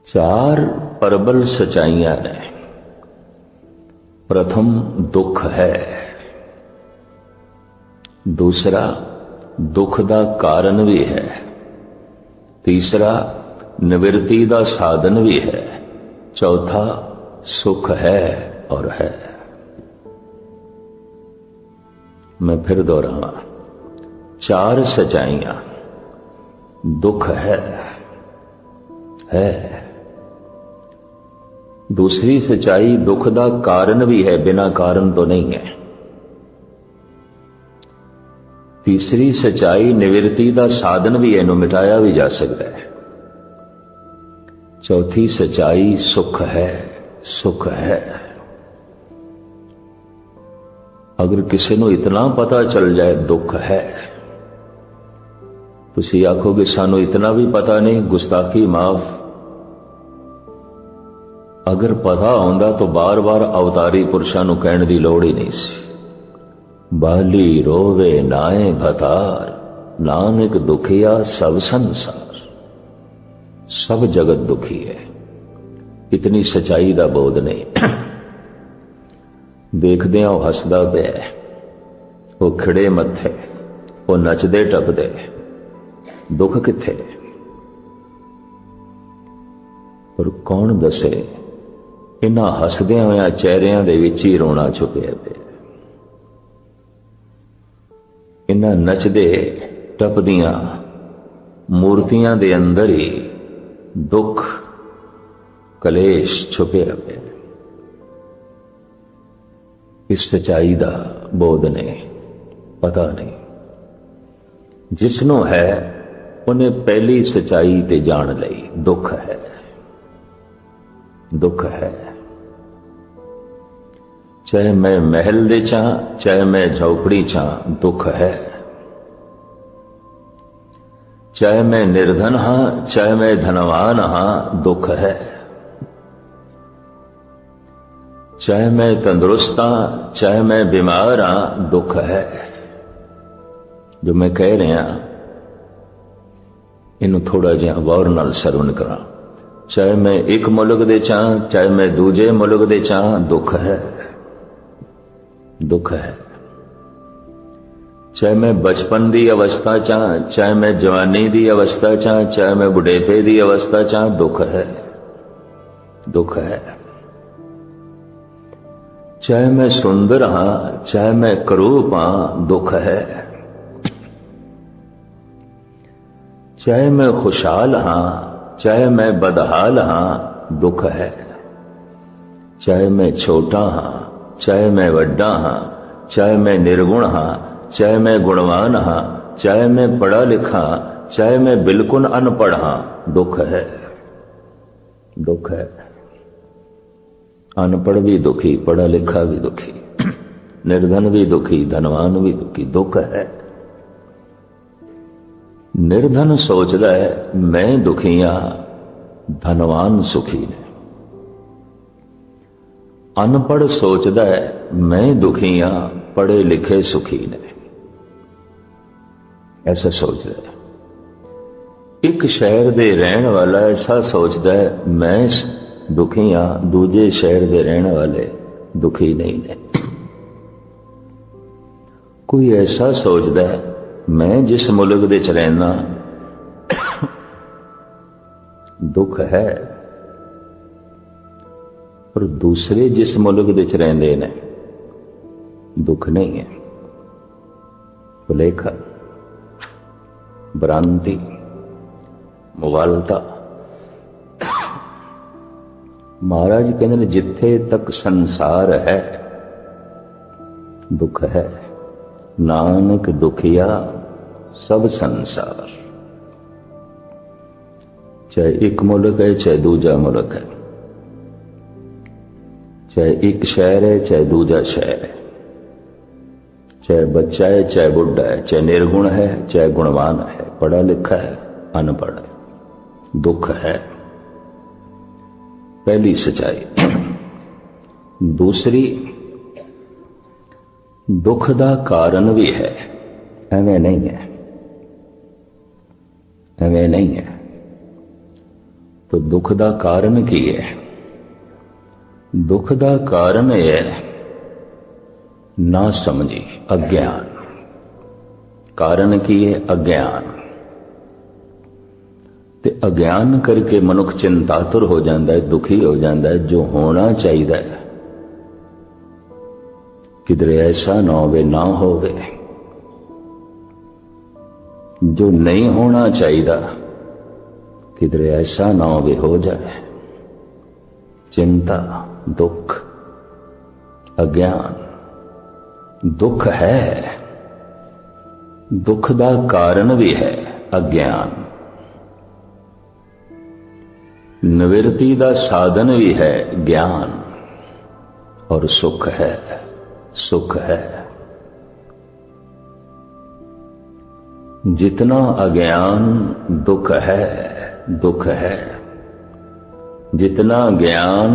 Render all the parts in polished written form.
चार प्रबल सच्चाइयां ने। प्रथम दुख है, दूसरा दुख दा कारण भी है, तीसरा निवृत्ति दा साधन भी है, चौथा सुख है और है। मैं फिर दोहरावा, चार सच्चाइयां। दुख है, दूसरी सच्चाई दुख दा कारण भी है, बिना कारण तो नहीं है। तीसरी सच्चाई निवृत्ति दा साधन भी है, इन्हों मिटाया भी जा सकता है। चौथी सच्चाई सुख है, सुख है। अगर किसी को इतना पता चल जाए दुख है, तुसी आखोगे सानू इतना भी पता नहीं, गुस्ताखी माफ। अगर पता होंदा तो बार बार अवतारी पुरुषां नूं कहण दी लोड़ ही नहीं सी। बाली रोवे नाए भतार, नानक दुखिया सब संसार। सब जगत दुखी है, इतनी सच्चाई दा बोध नहीं। देखदे आ हसदा पिया, वो खिड़े मत्थे, वो नचदे टपदे, दुख किथे? पर कौन दसे इन्हां हसदियां होइयां चेहरियां दे विच ही रोना छुपिया पिया। इन्हां नचदे टपदियां मूर्तियां दे अंदर ही दुख कलेश छुपिया पिया। इस सच्चाई दा बोध नहीं, पता नहीं। जिसनों है उन्हें पहली सच्चाई ते जान लई, दुख है, दुख है। चाहे मैं महल दे चाह, चाहे मैं झोपड़ी चाह, दुख है। चाहे मैं निर्धन हां, चाहे मैं धनवान हां, दुख है। चाहे मैं तंदुरुस्त हां, चाहे मैं बीमार हां, दुख है। जो मैं कह रहा इन्हू थोड़ा जिहा गौर नाल सरवण करा। चाहे मैं एक मुल्क दे चाह, चाहे मैं दूजे मुल्क दे चाह, दुख है, दुख है। चाहे मैं बचपन की अवस्था चाह, चाहे मैं जवानी की अवस्था चाह, चाहे मैं बुढ़ेपे की अवस्था चाह, दुख है, दुख है। चाहे मैं सुंदर हां, चाहे मैं करूप हां, दुख है। चाहे मैं खुशहाल हां, चाहे मैं बदहाल हां, दुख है। चाहे मैं छोटा हां, चाहे मैं वड्डा हां, चाहे मैं निर्गुण हां, चाहे मैं गुणवान हां, चाहे मैं पढ़ा लिखा, चाहे मैं बिल्कुल अनपढ़ हां, दुख है, दुख है। अनपढ़ भी दुखी, पढ़ा लिखा भी दुखी, निर्धन भी दुखी, धनवान भी दुखी, दुख है। निर्धन सोचता है मैं दुखी हां, धनवान सुखी ने। अनपढ़ सोचता है मैं दुखी हां, पढ़े लिखे सुखी ने। ऐसा सोचता है। एक शहर दे रहन वाला ऐसा सोचता है मैं दुखी हां, दूजे शहर दे रहने वाले दुखी नहीं ने। कोई ऐसा सोचता है मैं जिस मुल्क दे च रहना दुख है, पर दूसरे जिस मुल्क दे च रहिंदे ने दुख नहीं है। भुलेखा, भ्रांति, मुगालता। महाराज कहते हैं जिथे तक संसार है दुख है, नानक दुखिया सब संसार। चाहे एक मुल्क है, चाहे दूजा मुल्क है, चाहे एक शहर है, चाहे दूजा शहर है, चाहे बच्चा है, चाहे बुढ़ा है, चाहे निर्गुण है, चाहे गुणवान है, पढ़ा लिखा है, अनपढ़ है, दुख है। पहली सच्चाई। दूसरी, दुख दा कारण भी है, एवें नहीं है, एवें नहीं है। तो दुख का कारण की है? दुख का कारण है ना समझी, अज्ञान। कारण की है अज्ञान। ते अज्ञान करके मनुख चिंतातुर हो जाता है, दुखी हो जाता है। जो होना चाहिए किधरे ऐसा ना होवे, ना होवे। जो नहीं होना चाहिए किधरे ऐसा ना होवे, हो जाए। चिंता, दुख, अज्ञान। दुख है, दुख का कारण भी है अज्ञान। निवृत्ति का साधन भी है ज्ञान। और सुख है, सुख है। जितना अज्ञान दुख है, दुख है। जितना ज्ञान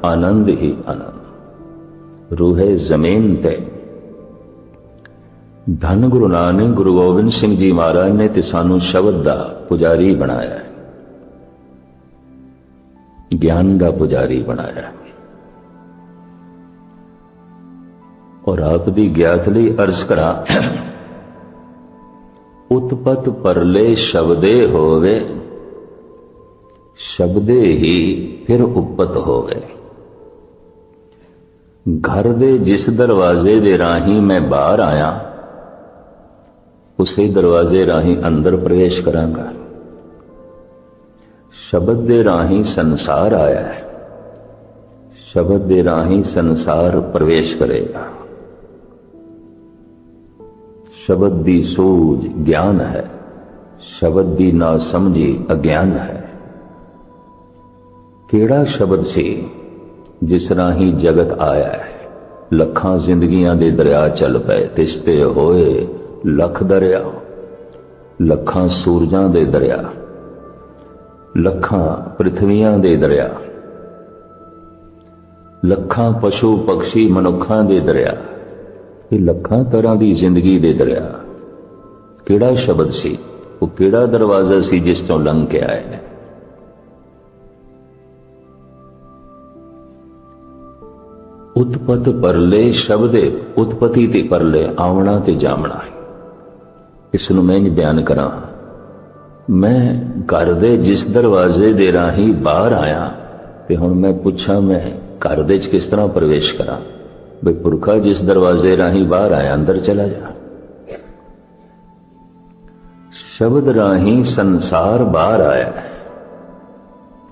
आनंद ही आनंद। रूहे जमीन ते धन गुरु नानक गुरु गोबिंद सिंह जी महाराज ने ते सानू शब्द दा पुजारी बनाया है, ज्ञान का पुजारी बनाया। और आप दी ज्ञात लई अर्ज करा, उत्पत परले शब्दे होवे, शब्दे ही फिर उपत होवे। घर दे जिस दरवाजे दे राही मैं बाहर आया, उसे दरवाजे राही अंदर प्रवेश करांगा। शब्द दे राही संसार आया है, शब्द दे राही संसार प्रवेश करेगा। शब्द दी सूझ ज्ञान है, शब्द दी ना समझी अज्ञान है। केड़ा शब्द सी जिस राही जगत आया है। लखां जिंदगियां दे दरिया चल पे, तिसते होए लख दरिया। लखां सूरजां दे दरिया, लखां पृथ्वियां दे दरिया, लखां पशु पक्षी मनुखां दे दरिया, ये लखां तरह की जिंदगी दे दरिया। केड़ा शब्द सी, वो केड़ा दरवाजा सी जिस तो लंघ के आए ने। उत्पत परले शब्दे, उत्पत्ति ते परले, आवना ते जामना। इसनूं मैं बयान करा। मैं घर दे जिस दरवाजे दे राही बाहर आया, ते हुण मैं पुछां मैं घर दे किस तरह प्रवेश करा? भाई पुरखा जिस दरवाजे राही बाहर आया अंदर चला जा। शब्द राही संसार बाहर आया है,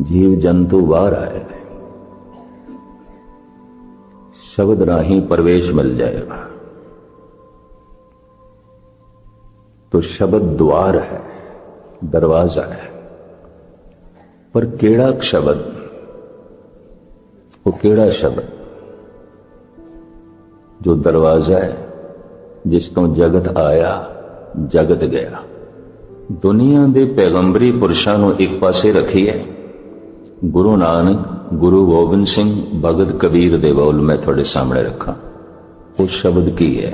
जीव जंतु बाहर आए। शब्द राही प्रवेश मिल जाएगा। तो शब्द द्वार है, दरवाजा है। पर केड़ा शब्द, वो केड़ा शब्द जो दरवाजा है जिस तो जगत आया जगत गया। दुनिया दे पैगंबरी पुरुषां नूं एक पासे रखिए, गुरु नानक गुरु गोबिंद सिंह भगत कबीर दे बोल मैं थोड़े सामने रखा। वो शब्द की है?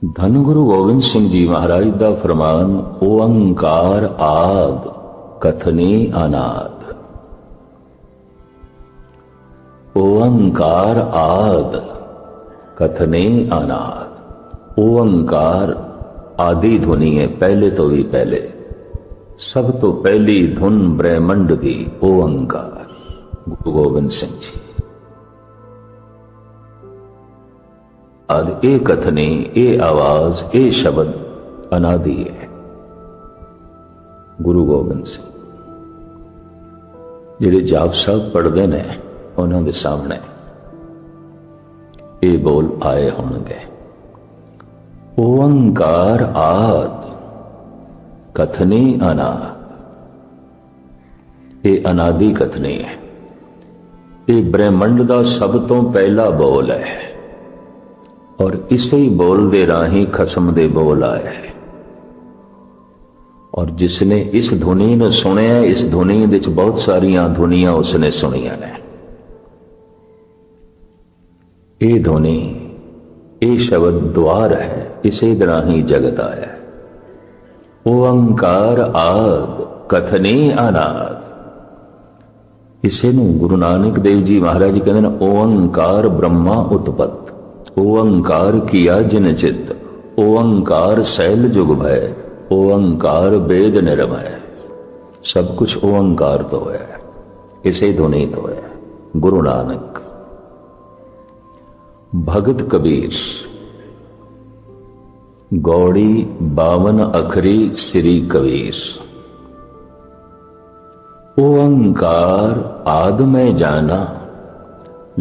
धन गुरु गोबिंद सिंह जी महाराज दा फरमान, ओंकार आद कथनी अनाद। ओंकार आद कथने अनाद। ओंकार आदि ध्वनि है, पहले तो भी पहले। सब तो पहली धुन ब्रह्मंड दी ओंकार, गुरु गोबिंद सिंह जी। आद ए कथने, ए आवाज, ए शब्द अनादि है। गुरु गोबिंद सिंह जिहड़े जाप साहब पढ़ते ने उन्हां दे सामने ये बोल आए होंगे। ओंकार आद कथनी अनाद। ये अनादि कथनी है। ये ब्रह्मंड का सब तो पहला बोल है और इसे ही बोल दे राही खसम दे बोल आए। और जिसने इस धुनी ने सुनिया, इस धुनी विच बहुत सारिया धुनियां उसने सुनिया ने। ये धुनी, ये शब्द द्वार है, इसे राही जगत आया। ओंकार आद ਕਥਨੀ ਅਨਾਦ। ਇਸੇ ਨੂੰ ਗੁਰੂ ਨਾਨਕ ਦੇਵ ਜੀ ਮਹਾਰਾਜ ਜੀ ਕਹਿੰਦੇ ਨੇ, ਓੰਕਾਰ ਬ੍ਰਹਮਾ ਉਤਪਤ, ਓੰਕਾਰ ਕੀਆ ਜਿਨ ਚਿਤ, ਓੰਕਾਰ ਸੈਲ ਜੁਗ ਭੈ, ਓੰਕਾਰ वेद निर्भय। सब कुछ ओंकार तो है, इसे ध्वनि तो है। गुरु नानक, भगत कबीर, गौड़ी 52 अखरी श्री कबीर। ओंकार आद में जाना,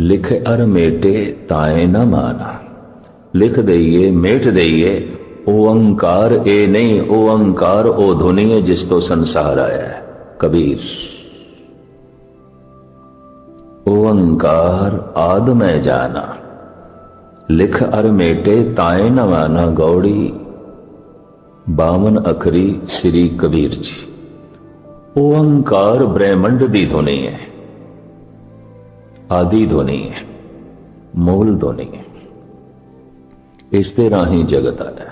लिख अर मेटे ताए न माना। लिख दईए मेट दईए, ओंकार ए नहीं, ओंकार ओ धुनी है जिस तो संसार आया है। कबीर, ओंकार आद में जाना, लिख अर मेटे ताए न माना। गौड़ी 52 अखरी श्री कबीर जी। ओंकार ब्रह्मंड दी धुनी है, आदि धुनी है, मूल धुनी है। इस दे राही जगत आया,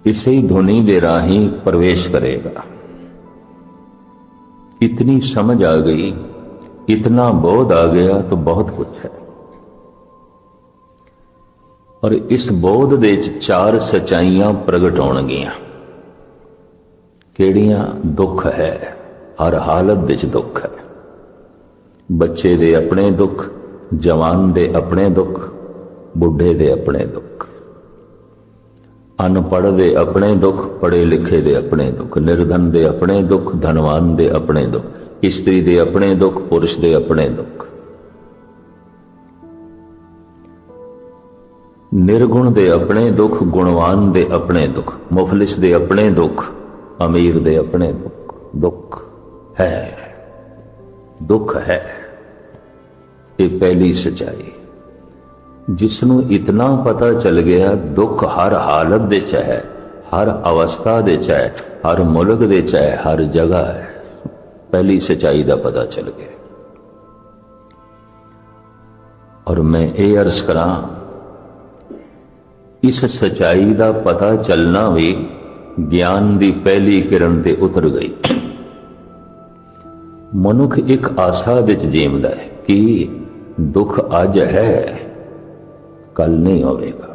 इसे ही ध्वनि दे राही प्रवेश करेगा। इतनी समझ आ गई, इतना बोध आ गया तो बहुत कुछ है। और इस बोध दे 4 सच्चाइयां प्रगट होणगियां। किहड़ियां? दुख है, हर हालत विच दुख है। बच्चे दे अपने दुख, जवान दे अपने दुख, बुढ़े दे अपने दुख, अनपढ़ दे अपने दुख, पढ़े लिखे दे अपने दुख, निर्धन दे अपने दुख, धनवान दे अपने दुख, स्त्री दे अपने दुख, पुरुष दे अपने दुख, निर्गुण दे अपने दुख, गुणवान दे अपने दुख, मुफलिस दे अपने दुख, अमीर दे अपने दुख। दुख है, दुख है। ये पहली सच्चाई। जिसनों इतना पता चल गया दुख हर हालत दे है, हर अवस्था दे है, हर मुल्क दे है, हर जगह है। पहली सच्चाई का पता चल गया। और मैं ये अर्ज करा, इस सच्चाई का पता चलना भी ज्ञान की पहली किरण ते उतर गई। मनुख एक आशा विच जीवदा है कि दुख अज है, कल नहीं होगा।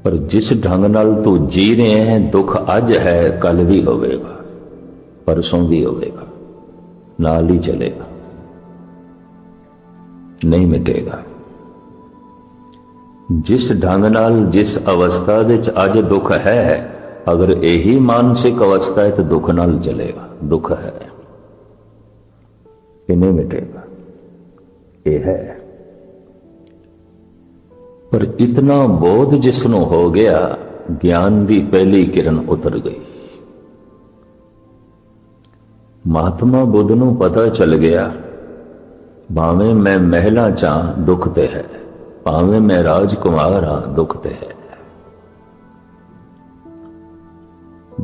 पर जिस ढंग नाल तू जी रहे हैं, दुख अज है, कल भी होगा, परसों भी होगा, नाल ही चलेगा, नहीं मिटेगा। जिस ढंग नाल, जिस अवस्था विच अज दुख है, अगर यही मानसिक अवस्था है तो दुख नाल चलेगा। दुख है, ये नहीं मिटेगा, ये है। पर इतना बोध जिसनों हो गया, ज्ञान की पहली किरण उतर गई। महात्मा बुद्ध नूं पता चल गया, भावें मैं महला चा दुख ते है, भावें मैं राजकुमार हाँ दुख ते है,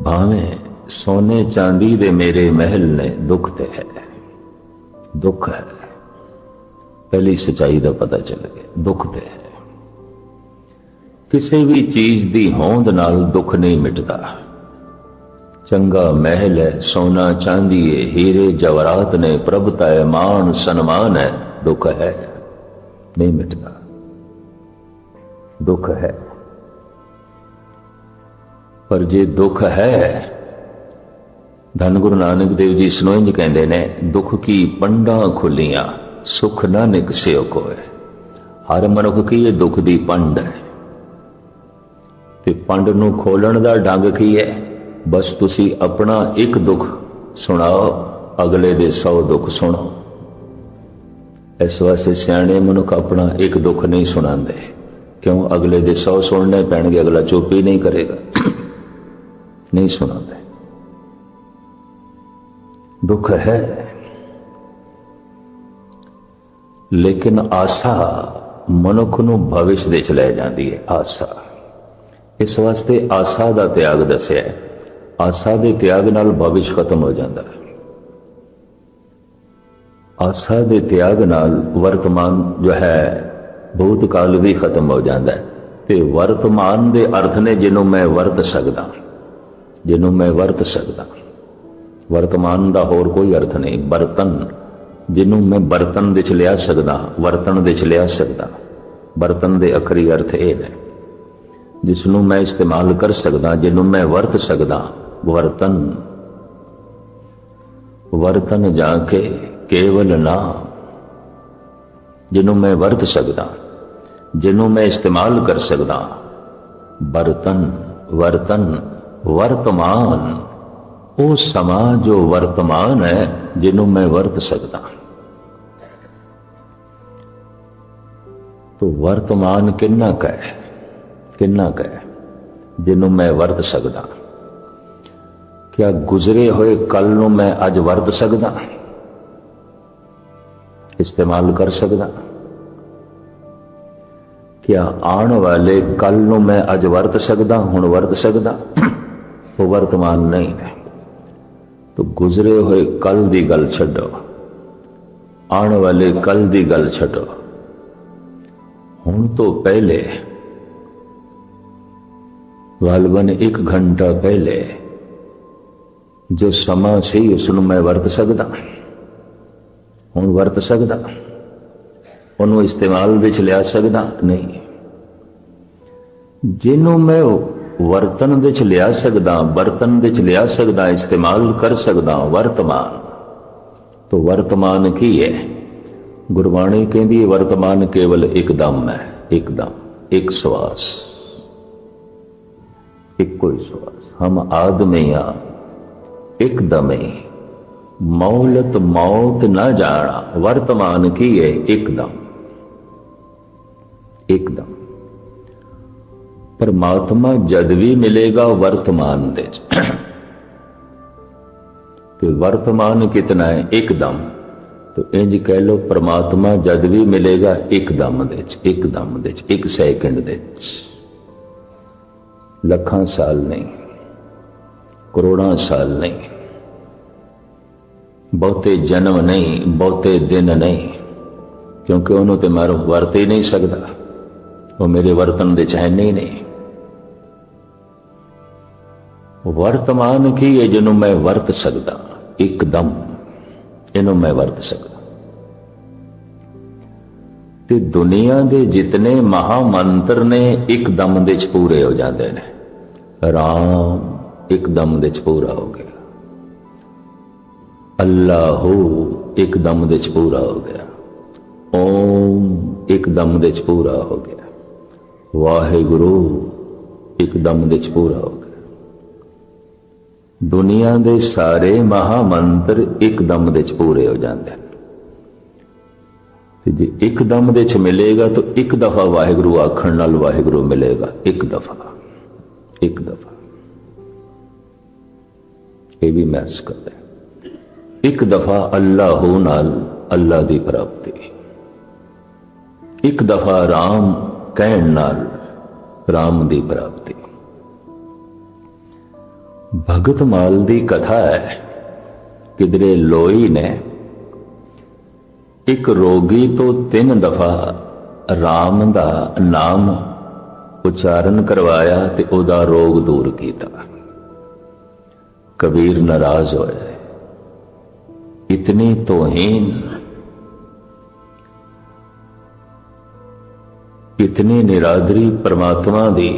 भावें सोने चांदी दे मेरे महल ने दुख ते है। दुख है, पहली सच्चाई का पता चल गया, दुख ते है। किसी भी चीज की होंद नाल दुख नहीं मिटता। चंगा महल है, सोना चांदी है, हीरे जवाहरात ने, प्रभुता है, मान सन्मान है, दुख है, नहीं मिटता, दुख है। पर जे दुख है, धन गुरु नानक देव जी सनोइंज कहते ने, दुख की पंडा खुलियां सुख ना निकसियो कोय। हर मनुख की ये दुख दी पंड है, ते पंड नूं खोलण दा ढंग की है? बस तुसी अपना एक दुख सुनाओ, अगले दे 100 दुख सुनो। इस वास्ते सियाणे मनुख अपना एक दुख नहीं सुनाते। क्यों? अगले दे 100 सुनने पैणगे, अगला चुप ही नहीं करेगा, नहीं सुनाते। दुख है, लेकिन आशा मनुख नूं भविष्य दे च लै जांदी है। आशा, इस वास्ते आशा का त्याग दस्या। आशा के त्याग नाल भविष्य खत्म हो जाता है। आशा के त्याग नाल वर्तमान जो है भूतकाल भी खत्म हो जाता है। ਤੇ ਵਰਤਮਾਨ ਦੇ ਅਰਥ ਨੇ ਜਿਹਨੂੰ ਮੈਂ ਵਰਤ ਸਕਦਾ, ਜਿਹਨੂੰ ਮੈਂ ਵਰਤ ਸਕਦਾ। ਵਰਤਮਾਨ ਦਾ ਹੋਰ ਕੋਈ ਅਰਥ ਨਹੀਂ। ਬਰਤਨ ਜਿਹਨੂੰ ਮੈਂ ਬਰਤਨ ਦੇ ਚ ਲਿਆ ਸਕਦਾ, ਵਰਤਨ ਦੇ ਚ ਲਿਆ ਸਕਦਾ। ਬਰਤਨ ਦੇ ਅਖਰੀ ਅਰਥ ਇਹ ਨੇ ਜਿਸ ਨੂੰ ਮੈਂ ਇਸਤੇਮਾਲ ਕਰ ਸਕਦਾ, ਜਿਹਨੂੰ ਮੈਂ ਵਰਤ ਸਕਦਾ। ਵਰਤਨ, ਵਰਤਨ ਜਾ ਕੇ ਕੇਵਲ ਨਾਮ, ਜਿਹਨੂੰ ਮੈਂ ਵਰਤ ਸਕਦਾ, ਜਿਹਨੂੰ ਮੈਂ ਇਸਤੇਮਾਲ ਕਰ ਸਕਦਾ। ਬਰਤਨ, ਵਰਤਨ, ਵਰਤਮਾਨ, ਉਹ ਸਮਾਂ ਜੋ ਵਰਤਮਾਨ ਹੈ ਜਿਹਨੂੰ ਮੈਂ ਵਰਤ ਸਕਦਾ। तो वर्तमान किन्ना का है, किन्ना का है जिन्हों मैं वरत सकदा। क्या गुजरे हुए कल नूं मैं अज वरत सकदा, इस्तेमाल कर सकदा? क्या आने वाले कल नूं मैं अज वरत सकदा, हुण वरत सकदा? वो वर्तमान नहीं है। तो गुजरे हुए कल की गल छड्डो, आने वाले कल की गल छड्डो। हुण तो पहले गालबन 1 घंटा पहले जो समा सी उसनूं मैं वरत सकदा, हुण वरत सकदा? उन्होंने इस्तेमाल विच लिया सकदा? नहीं। जिन्हों मैं वर्तन विच लिया सकदा, बर्तन विच लिया सकदा, इस्तेमाल कर सकदा, वर्तमान। तो वर्तमान की है? गुरबाणी कहती वर्तमान केवल एकदम है, एकदम, एक श्वास, एक कोई श्वास। हम आदमी आ एकदम ही, मौलत मौत न जाना। वर्तमान की है? एकदम, एकदम। परमात्मा जद भी मिलेगा वर्तमान दे, तो वर्तमान कितना है? एकदम। तो इंज कह लो परमात्मा जद भी मिलेगा एकदम दे, एकदम दे, 1 सेकंड दे। लखां साल नहीं, करोड़ां साल नहीं, बहुते जन्म नहीं, बहुते दिन नहीं, क्योंकि उन्होंने तो मैं वरत ही नहीं सकता, वो मेरे वर्तन दे है नहीं। वर्तमान की है जिन्हों मैं वरत सकता, एकदम इन्हों मैं वरत सकता। ते दुनिया दे जितने महामंत्र ने एकदम दे च पूरे हो जाते हैं। राम एकदम दे च पूरा हो गया, अल्लाह एकदम दे च पूरा हो गया, ओम एकदम दे च पूरा हो गया, वाहिगुरु एकदम दे च पूरा हो गया। दुनिया दे सारे महामंत्र एकदम दे च पूरे हो जाते हैं। जे एकदम दे च मिलेगा तो 1 दफा वाहिगुरु आखण नाल वाहिगुरु मिलेगा, 1 दफा, 1 दफा। ये भी मैच करता है। 1 दफा अल्लाह नाल अल्लाह दी प्राप्ति, 1 दफा राम कहण नाल राम दी प्राप्ति। भगत माल दी कथा है, किधरे लोई ने एक रोगी तो 3 दफा राम दा नाम उच्चारण करवाया ते ओदा रोग दूर किया। कबीर नाराज होया, इतनी तौहीन, इतनी निरादरी परमात्मा दी,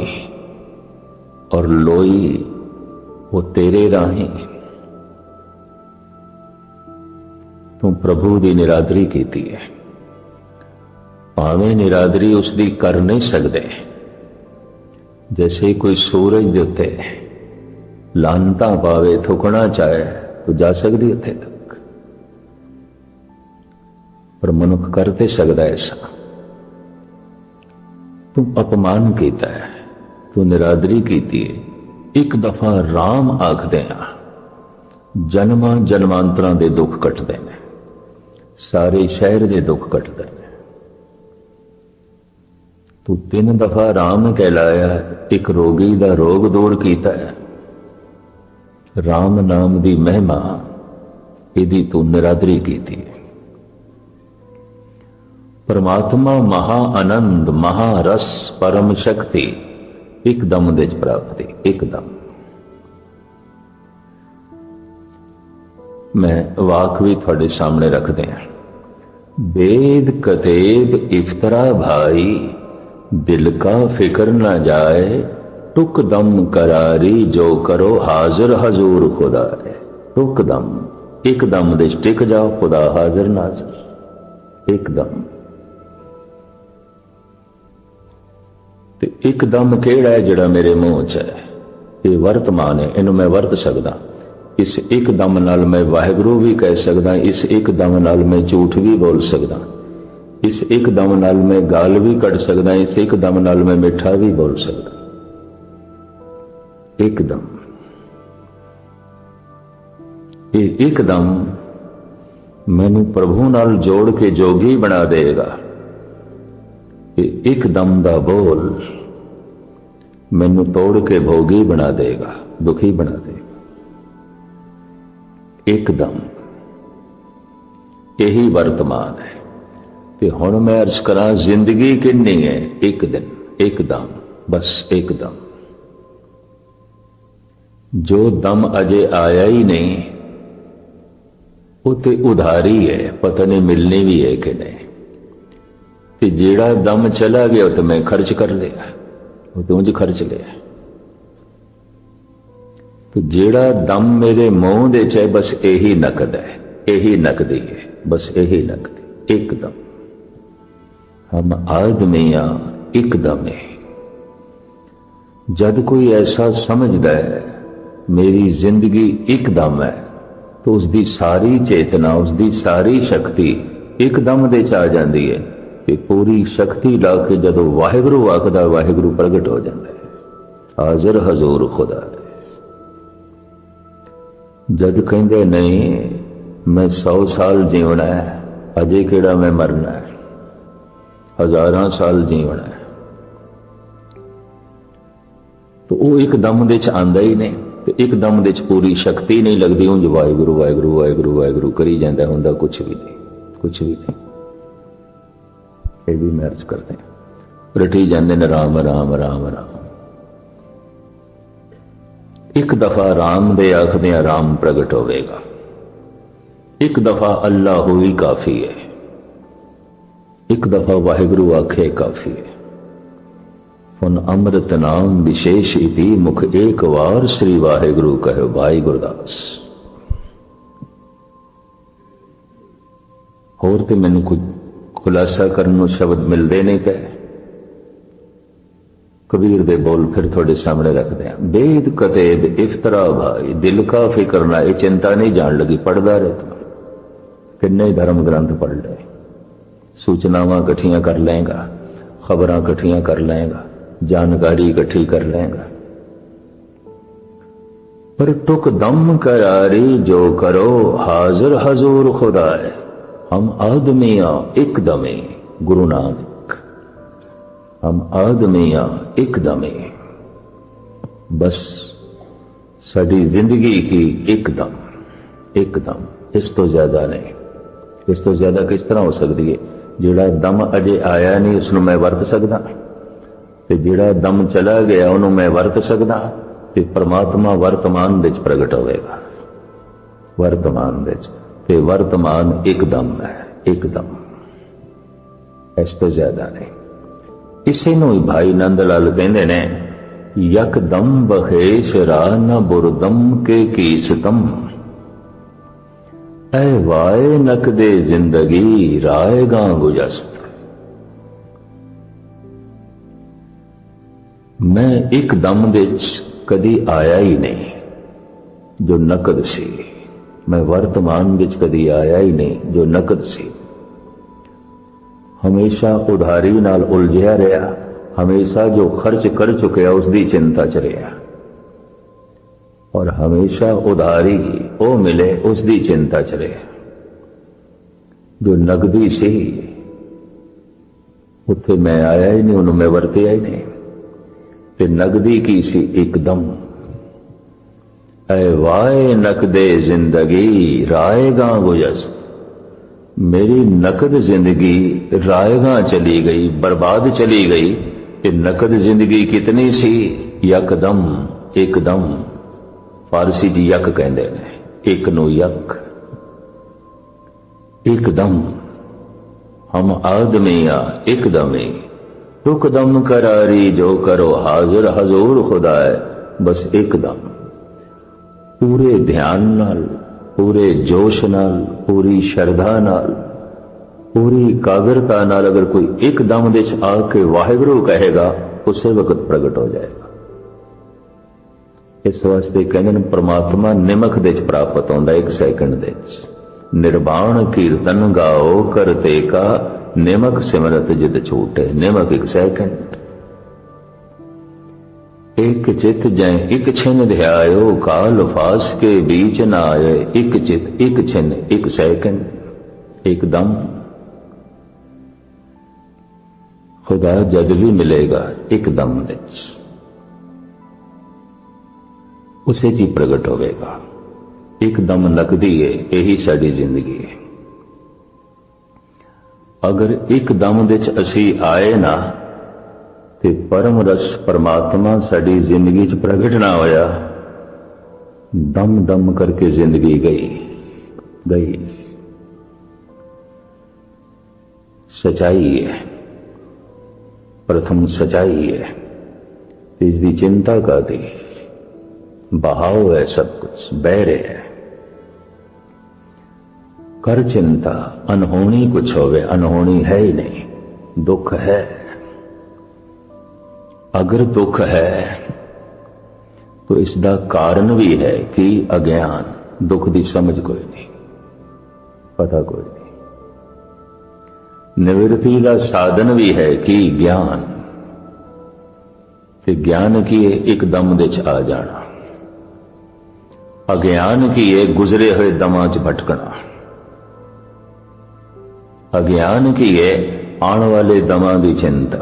और लोई वो तेरे राही तू प्रभु की निरादरी की है। भावें निरादरी उसकी कर नहीं सकते, जैसे कोई सूरज के उत्ते लानता पावे, थुकना चाहे तो जा सकती उत्थे तक, पर मनुख कर ते सकता ऐसा। तू अपमान किया है, तू निरादरी की है। 1 दफा राम आखदे जन्मां जन्मांतरां दे दुख कटदे ने, सारे शहर दे दुख कटदे ने। तू 3 दफा राम कहलाया, एक रोगी दा रोग दूर कीता है। राम नाम दी महिमा इहदी तू निरादरी कीती है। परमात्मा महा आनंद, महारस, परम शक्ति एकदम दे प्राप्ति, एकदम। मैं वाक भी थोड़े सामने रख दें। वेद कतेब इफ्तरा भाई, दिल का फिक्र न जाए, टुक दम करारी जो करो हाजिर हजूर खुदा है। टुक दम, एकदम दे टिक जाओ, खुदा हाजिर नाजिर, एकदम। ते एकदम केड़ा है जिहड़ा मेरे मुंह च है, ये वर्तमान है, इनू मैं वरत सकदा। इस एकदम नाल मैं वाहिगुरू भी कह सकदा, इस एकदम नाल मैं झूठ भी बोल सकदा, इस एकदम नाल मैं गाल भी कढ़ सकदा, इस एकदम नाल मैं मिठा भी बोल सकदा। एकदम, ये एकदम मैनू प्रभु नाल जोड़ के जोगी बना देगा। एकदम दा बोल मैनू तोड़ के भोगी बना देगा, दुखी बना देगा। एकदम यही वर्तमान है। ते हुण मैं अर्ज करा, जिंदगी किन्नी है? एक दिन, एकदम, बस एकदम। जो दम अजे आया ही नहीं, वो ते उधारी है, पता नहीं मिलनी भी है कि नहीं। ते जेड़ा दम चला गया तो मैं खर्च कर लिया, वो तो मुझे खर्च लिया। तो जेड़ा दम मेरे मुंह दे चाहे बस यही नकद है, यही नकदी है, बस यही नकदी, एकदम। हम आदमियां एकदम है। जद कोई ऐसा समझदा है मेरी जिंदगी एकदम है, तो उसकी सारी चेतना, उसकी सारी शक्ति एकदम दे च आ जाती है। कि पूरी शक्ति ला के जदों वाहिगुरू आखदा, वाहिगुरू प्रगट हो जाता है, हाजिर हजूर खुदा है। जद कहंदे नहीं मैं 100 साल जीवना है, अजे केड़ा मैं मरना है, 1000 साल जीवना है, तो वो एकदम दे च आंदा ही नहीं। तो एकदम दे च पूरी शक्ति नहीं लगती, उंज वाहिगुरू वाहिगुरू वाहिगुरू वाहिगुरू करी जाता, हुंदा कुछ भी नहीं, कुछ भी नहीं। ये भी मैं अर्ज करते हैं, रटी जाते ने राम राम राम राम। एक दफा राम दे आखदे राम प्रगट होवेगा, एक दफा अल्लाह हुई काफी है, एक दफा वाहिगुरू आखे काफी है। उन अमृत नाम विशेष इति मुख एक वार श्री वाहिगुरू कहो भाई गुरदास। होर ते मैनू कुछ खुलासा करने शब्द मिलते नहीं पे। कबीर दे बोल फिर थोड़े सामने रखते हैं। वेद कतेब इफ्तरा भाई, दिल का फिक्र ना, ये चिंता नहीं जान लगी, पढ़दा रहे तू, किन्ने धर्म ग्रंथ पढ़ ले, सूचनावां इकट्ठियां कर लेगा, खबरां इकट्ठियां कर लेगा, जानकारी इकट्ठी कर लेगा, पर टुक दम करारी जो करो हाजिर हजूर खुदा है। हम आदमियां एकदमे, गुरु नानक, हम आदमियां एकदमे, बस साडी जिंदगी की एकदम, एकदम, इस तो ज्यादा नहीं। इस तो ज्यादा किस तरह हो सकती है? जिहड़ा दम अजे आया नहीं उसनूं मैं वरत सकदा, ते जिहड़ा दम चला गया उन्होंने मैं वरत सकदा, ते परमात्मा वर्तमान विच प्रगट होवेगा, वर्तमान विच। ते वर्तमान एकदम है, एकदम, इस तो ज्यादा नहीं। इसे नूं ही भाई नंद लाल कहंदे ने, यकदम बखेश रा न बुरदम के कीसतम, ऐ वाए नकदे जिंदगी राएगा गुजस्त। मैं एकदम विच कदी आया ही नहीं जो नकद सी, मैं वर्तमान विच कदी आया ही नहीं जो नकद सी। हमेशा उधारी नाल उलझिया रहा, हमेशा जो खर्च कर चुकिया उसकी चिंता च रहा, और हमेशा उधारी वो मिले उसकी चिंता च रहा। जो नकदी सी उत्थे मैं आया ही नहीं, उन्होंने मैं वरतिया ही नहीं। ते नकदी की सी एकदम, ऐ वाए नकदे जिंदगी राएगा गुजस्त। मेरी नकद जिंदगी रायगा चली गई, बर्बाद चली गई। कि नकद जिंदगी कितनी सी? यकदम, एकदम। फारसी च यक कहते हैं, एक नू यक, एकदम। हम आदमी आ एकदम ही, टुकदम करारी जो करो हाजिर हजूर खुदा है। बस एकदम, पूरे ध्यान नाल, पूरे जोश नाल, पूरी शरधा नाल, पूरी कागरता नाल अगर कोई एकदम दे आके वाहिगुरू कहेगा, उसे वक्त प्रगट हो जाएगा। इस वास्ते कहते परमात्मा निमक दे प्राप्त होंदा, एक सैकंड दे। निर्वाण कीर्तन गाओ करते का, निमक सिमरत जिद छूटे। निमक एक सैकंड। एक चित जै एक छिन ध्यायो, काल फास के बीच न आए। एक चित एक छिन एक सैकंड, एकदम। खुदा जद भी मिलेगा एकदम विच, उसे जी प्रगट होगा। एकदम नकदी है, यही साडी जिंदगी है। अगर एकदम विच असी आए ना, ते परम रस परमात्मा साडी जिंदगी च प्रगट ना होया, दम दम करके जिंदगी गई गई। सच्चाई है, प्रथम सच्चाई है। इसकी चिंता का दी बहाव है, सब कुछ बह रहे है। कर चिंता, अनहोनी कुछ होवे, अनहोनी है ही नहीं। दुख है, अगर दुख है तो इसका कारण भी है कि अज्ञान। दुख की समझ कोई नहीं, पता कोई नहीं। निवृत्ति का साधन भी है कि ज्ञान। ते ज्ञान की है एकदम दे आ जाना, अज्ञान की है गुजरे हुए दमा च भटकना। अज्ञान की है आने वाले दमा की चिंता।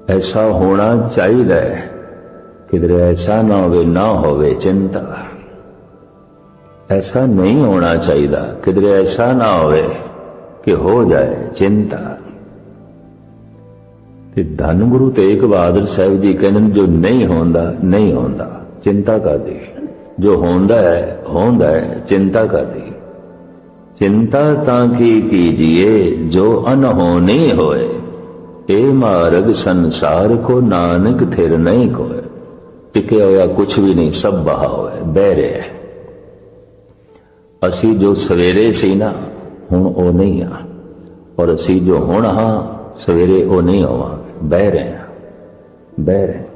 ऐसा होना चाहिए, किधरे ऐसा ना होवे, ना होवे चिंता। ऐसा नहीं होना चाहिए, किधरे ऐसा ना होवे कि हो जाए चिंता। ते धन गुरु तेग बहादुर साहब जी कहते जो नहीं होंदा नहीं होंदा, चिंता कर दी। जो होंदा है, चिंता कर दी। चिंता ताकि कीजिए जो अनहोनी होए, ए मार्ग संसार को नानक थिर नहीं कोय। टिके होया कुछ भी नहीं, सब बहा होए, बह रहे है। असी जो सवेरे सी ना, हुण ओ नहीं आ, और असी जो हुण हाँ सवेरे ओ नहीं होवा। बह रहे हैं, बह रहे हैं।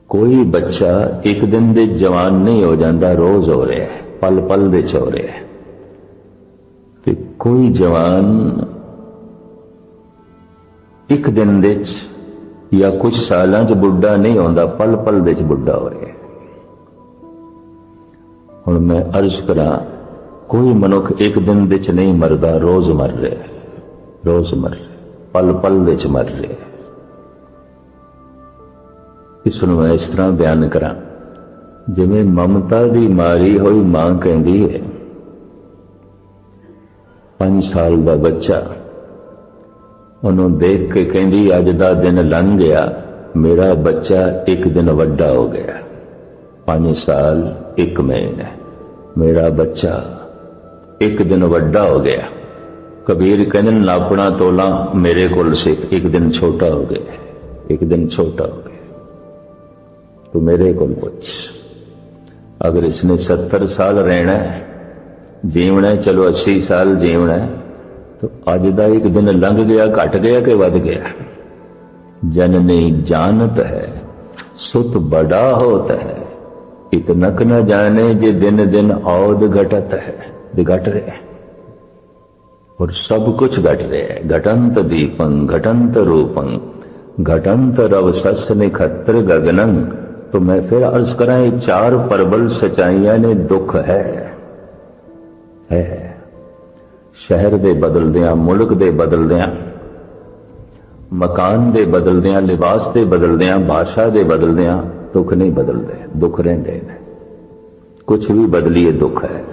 कोई बच्चा एक दिन दे जवान नहीं हो जाता, रोज हो रहा है, पल पल दे हो रहा है। ते कोई जवान एक दिन दे या कुछ सालां च बुढ़ा नहीं होता, पल पल दे बुढ़ा हो रहा है। हुण मैं अर्ज करा, कोई मनुख एक दिन दे नहीं मरदा, रोज मर रहा है, रोज मर रहा है, पल पल दे मर रहा है। इसनूं मैं इस तरह बयान करा, जिवें ममता दी मारी हुई मां कहती है, 5 साल का बच्चा उन्होंने देख के कहती, अज दा दिन लंघ गया, मेरा बच्चा एक दिन वड्डा हो गया। 5 साल 1 महीना, मेरा बच्चा एक दिन वड्डा हो गया। कबीर कहने नापना तोला मेरे कोल से एक दिन छोटा हो गया, एक दिन छोटा हो गया। तो मेरे को पूछ, अगर इसने 70 साल रहना है, जीवना है, चलो 80 साल जीवना है, तो अज का एक दिन लंघ गया, घट गया कि वध गया? जननी जानत है सुत बड़ा होता है, इतनक न जाने जे दिन दिन औद घटत है। घट रहे हैं और सब कुछ घट रहे हैं। घटंत दीपं घटंत रूपं घटंत रव सस निखत्र गगनं। तो मैं फिर अर्ज करा, 4 प्रबल सच्चाइयां ने दुख है। शहर दे बदलदियां, मुल्क दे बदलदियां, मकान दे बदलदियां, लिबास दे बदलदियां, भाषा दे बदलदियां, दुख नहीं बदलते, दुख रहते हैं। कुछ भी बदलिए दुख है।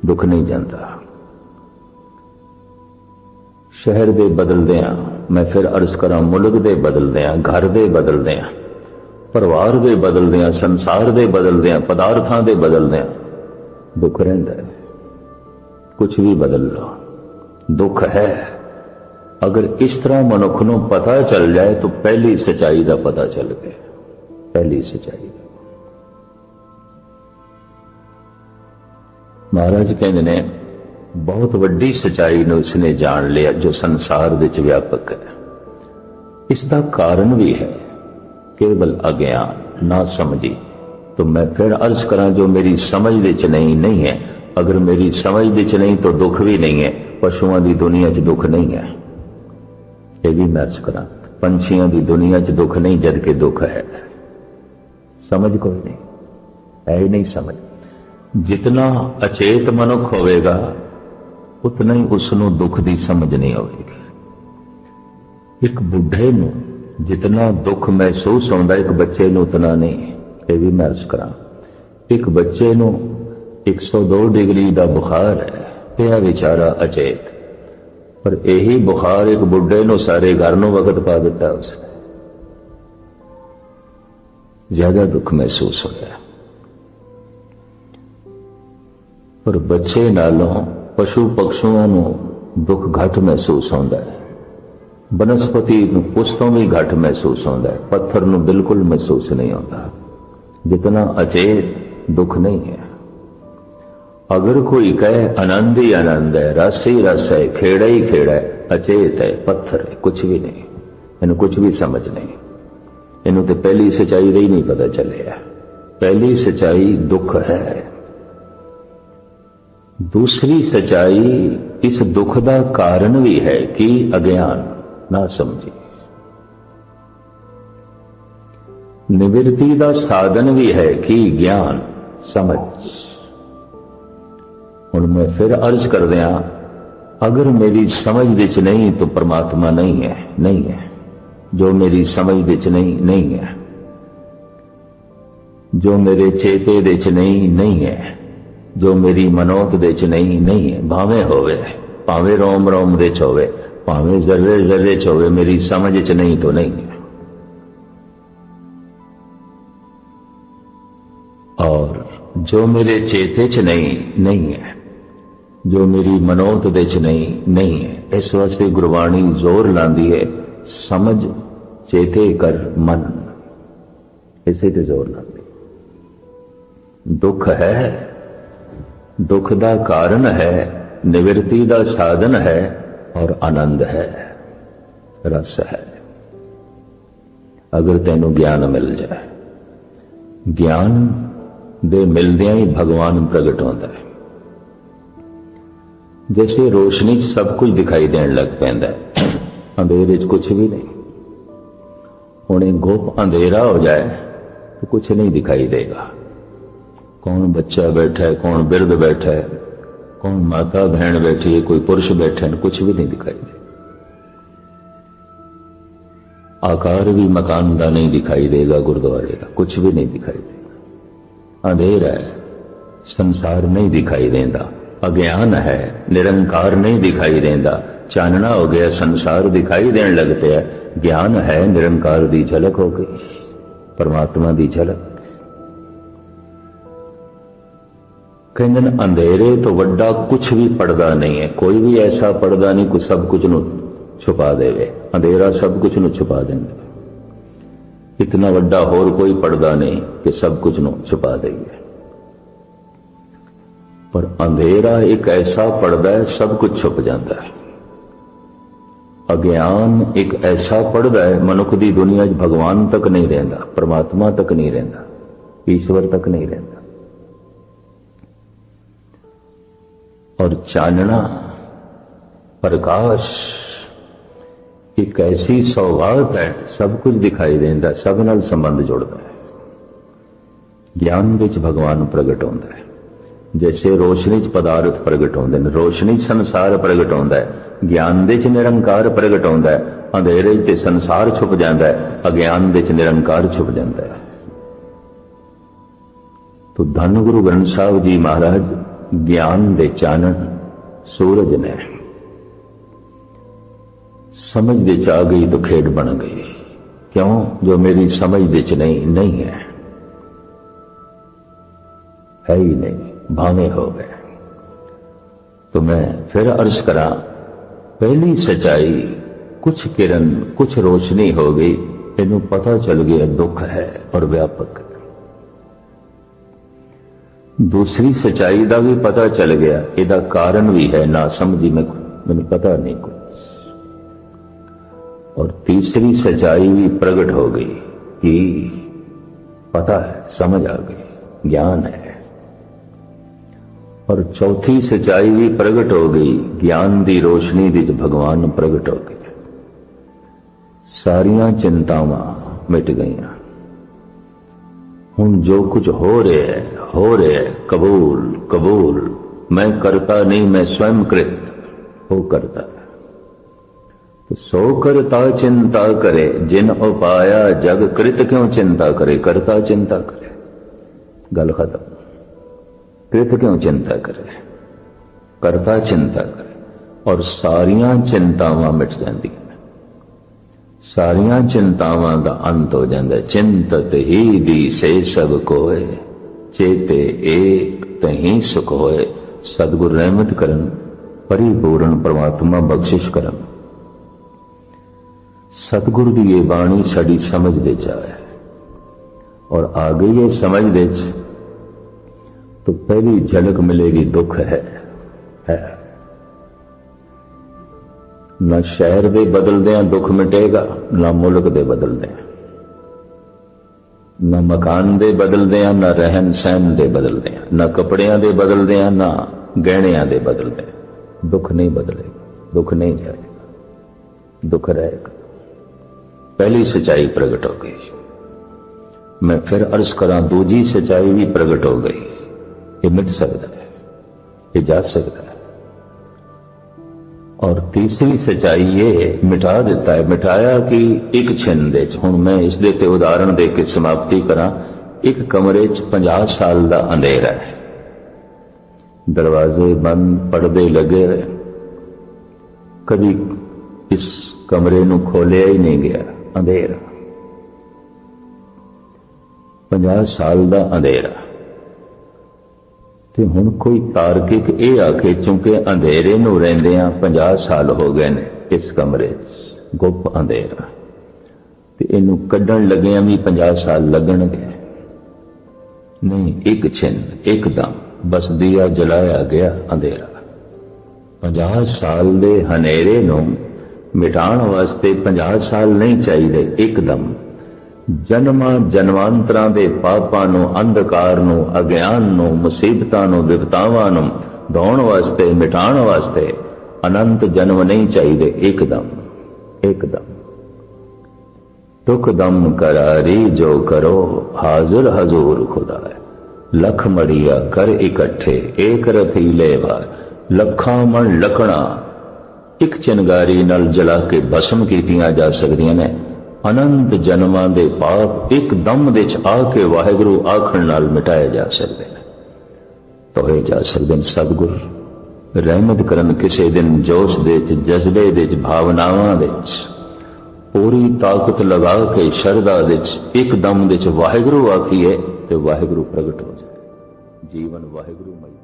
दुख नहीं जाता। शहर दे बदलदियां, मैं फिर अर्ज करा मुल्क दे बदलदियां, घर दे बदलदियां, परिवार दे बदलदियां, संसार दे बदलदियां, पदार्थां दे बदलदियां दुख रहिंदा है। कुछ भी बदल लो दुख है। अगर इस तरह मनुख नूं पता चल जाए तो पहली सच्चाई का पता चल गया। पहली सच्चाई महाराज कहते ने बहुत वड्डी सच्चाई ने उसने जान लिया जो संसार विच व्यापक है। इसका कारण भी है केवल अज्ञान, ना समझी। तो मैं फिर अर्ज करा जो मेरी समझ विच नहीं है। अगर मेरी समझ विच नहीं तो दुख भी नहीं है। पशुओं की दुनिया च दुख नहीं है, यह भी मैं अर्ज करा। पंछियों की दुनिया च दुख नहीं, जबकि दुख है। समझ कोई नहीं है, ही नहीं समझ। जितना अचेत मनुख होवेगा उतना ही उसनों दुख की समझ नहीं होगी। एक बुढ़े नूं जितना दुख महसूस होता एक बच्चे नूं उतना नहीं। यह भी मैं अर्ज करा। एक बच्चे नूं 102 डिग्री का बुखार है, यह बेचारा अचेत, पर यही बुखार एक बुढ़े नूं सारे घर नूं वक्त पा दिता। उसने ज्यादा दुख महसूस होया। पर बच्चे नालों पशु पक्षियों नूं दुख घट महसूस होता है। बनस्पति उस तो भी घट महसूस होता है। पत्थर नूं बिल्कुल महसूस नहीं होता। जितना अचेत दुख नहीं है। अगर कोई कहे आनंद ही आनंद है, रस ही रस है, खेड़ा ही खेड़ा है, अचेत है, पत्थर है, कुछ भी नहीं, इन्हें कुछ भी समझ नहीं। इन्हों तो पहली सच्चाई ही नहीं पता चले। पहली सच्चाई दुख है। दूसरी सच्चाई इस दुख का कारण भी है कि अज्ञान, ना समझी। निवृत्ति का साधन भी है कि ज्ञान, समझ। हुण मैं फिर अर्ज कर दिया, अगर मेरी समझ विच नहीं तो परमात्मा नहीं है। नहीं है। जो मेरी समझ विच नहीं है। जो मेरे चेते विच नहीं है। जो मेरी मनोत विच नहीं है। भावें होवे, भावें रोम रोम विच होवे, भावें जर्रे जर्रे च होवे, मेरी समझ च नहीं तो नहीं है। और जो मेरे चेते च नहीं है, जो मेरी मनोत विच नहीं है। इस वास्ते गुरबाणी जोर लांदी है, समझ चेते कर मन, इसे ते जोर लांदी। दुख है, दुख का कारण है, निवृत्ति का साधन है, और आनंद है, रस है। अगर तेनों ज्ञान मिल जाए, ज्ञान दे मिलदियां ही भगवान प्रगट होता है। जैसे रोशनी सब कुछ दिखाई देने लग पैंदा है, अंधेरे च कुछ भी नहीं। हुणे गुप अंधेरा हो जाए तो कुछ नहीं दिखाई देगा। कौन बच्चा बैठा है, कौन बिरध बैठा है, कौन माता बहन बैठी है, कोई पुरुष बैठे हैं, कुछ भी नहीं दिखाई दे। आकार भी मकान का नहीं दिखाई देगा, गुरुद्वारे का कुछ भी नहीं दिखाई देगा। अंधेरा है, संसार नहीं दिखाई देता। अज्ञान है, निरंकार नहीं दिखाई देता। चानना हो गया, संसार दिखाई देने लगते हैं। ज्ञान है, निरंकार की झलक हो गई, परमात्मा की झलक। कहते अंधेरे तो वड्डा कुछ भी पर्दा नहीं है। कोई भी ऐसा पर्दा नहीं कि सब कुछ नु छुपा देवे। अंधेरा सब कुछ नु छुपा देंगे। इतना वड्डा होर कोई पर्दा नहीं कि सब कुछ नु छुपा देंगे। पर अंधेरा एक ऐसा पर्दा है, सब कुछ छुप जाता है। अज्ञान एक ऐसा पर्दा है, मनुख की दुनिया भगवान तक नहीं रहता, परमात्मा तक नहीं रहता, ईश्वर तक नहीं रहता। और चानना, प्रकाश एक ऐसी सौगात है, सब कुछ दिखाई देता, सब नाल संबंध जुड़ता है। ज्ञान विच भगवान प्रगट होता है। जैसे रोशनी च पदार्थ प्रगट होते हैं, रोशनी च संसार प्रगट होता है। ज्ञान विच निरंकार प्रगट होता है। अंधेरे च संसार छुप जाता है, अज्ञान विच निरंकार छुप जाता है। तो धन गुरु ग्रंथ साहब जी महाराज ਗਿਆਨ ਦੇ ਚਾਨਣ ਸੂਰਜ ਨੇ। ਸਮਝ ਦੇ ਚ ਆ ਗਈ ਤਾਂ ਖੇਡ ਬਣ ਗਈ। ਕਿਉਂ? ਜੋ ਮੇਰੀ ਸਮਝ ਦੇ ਚ ਨਹੀਂ ਹੈ ਹੀ नहीं, भावे हो गए। तो मैं फिर अर्ज करा, पहली सच्चाई कुछ किरण कुछ रोशनी हो गई, इन्हें पता चल गया दुख है और व्यापक है। दूसरी सच्चाई का भी पता चल गया, इहदा कारण भी है, ना समझी मैंने पता नहीं कुछ। और तीसरी सच्चाई भी प्रकट हो गई कि पता है, समझ आ गई, ज्ञान है। और चौथी सच्चाई भी प्रगट हो गई, ज्ञान की रोशनी विच भगवान प्रगट हो गए। सारियां चिंतावां मिट गईयां। हुण जो कुछ हो रहा है कबूल कबूल। मैं करता नहीं, मैं स्वयं कृत हो करता। तो सो करता चिंता करे, जिन उपाया जग कृत क्यों चिंता करे। करता चिंता करे, गल खत्म। कृत क्यों चिंता करे, करता चिंता करे। और सारियां चिंतावां मिट जांदियां, सारियां चिंतावां दा अंत हो जांदा है। चिंतत ही दी से सब कोय, चेते एक तहीं सुख होए। सतगुर रहमत करन, परिपूर्ण परमात्मा बख्शिश करन। सतगुर दी ये बाणी साडी समझ दे जाए और आ गई है समझ दे तो पहली झलक मिलेगी दुख है। ना शहर दे बदलदे दुख मिटेगा, ना मुल्क दे बदलदे, ना मकान दे बदलदे, ना रहन सहन दे बदलदे, ना कपड़ियां दे बदलदे, ना गहणियां दे बदलदे। दुख नहीं बदलेगा, दुख नहीं जाएगा, दुख रहेगा। पहली सच्चाई प्रकट हो गई। मैं फिर अर्ज करा, दूजी सच्चाई भी प्रकट हो गई। ये मिट सकता है, ये जा सकता है। और तीसरी सच्चाई ये मिटा देता है। मिटाया कि एक छिन दे हुण मैं इस दे ते उदाहरण दे के समाप्ति करा। एक कमरे च 50 साल का अंधेरा है, दरवाजे बंद, पर्दे लगे हुए, कभी इस कमरे नूं खोलिया ही नहीं गया, अंधेरा। 50 साल का अंधेरा। ते हुण कोई तार्किक ये आखे, चूंकि अंधेरे नूं रहिंदियां 50 साल हो गए ने इस कमरे च, गुप अंधेरा, ते इनू कड्ढण लगियां भी 50 साल लगणगे। नहीं, एक छिन एकदम बस दिया जलाया गया अंधेरा। 50 साल दे हनेरे नूं मिटाण वास्ते 50 साल नहीं चाहिए, एकदम जन्मां जन्मांतरां दे पापां नूं, अंधकार नूं, अज्ञान नूं, मुसीबतां नूं, विपतावां नूं धोण वास्ते, मिटाण वास्ते अनंत जन्म नहीं चाहिए, एकदम एकदम। तुक दम करारी जो करो, हाजिर हजूर खुदा है। लख मड़िया कर इकट्ठे, एक रतीले वार। लखां मन लकड़ा एक चिनगारी नाल जला के भस्म कीतियां जा सकदियां ने। अनंत जन्मां दे पाप एक दम दे च आके वाहिगुरू आखण नाल मिटाए जा सकदे ने, तोए जा सकदे ने। सतगुर रहमत करन किसी दिन जोश दे च, जज्बे दे च, भावनावां दे च पूरी ताकत लगा के शरदा दे च एक दम दे च वाहिगुरू आखीए ते वाहिगुरू प्रगट हो जाए। जीवन वाहिगुरू मई।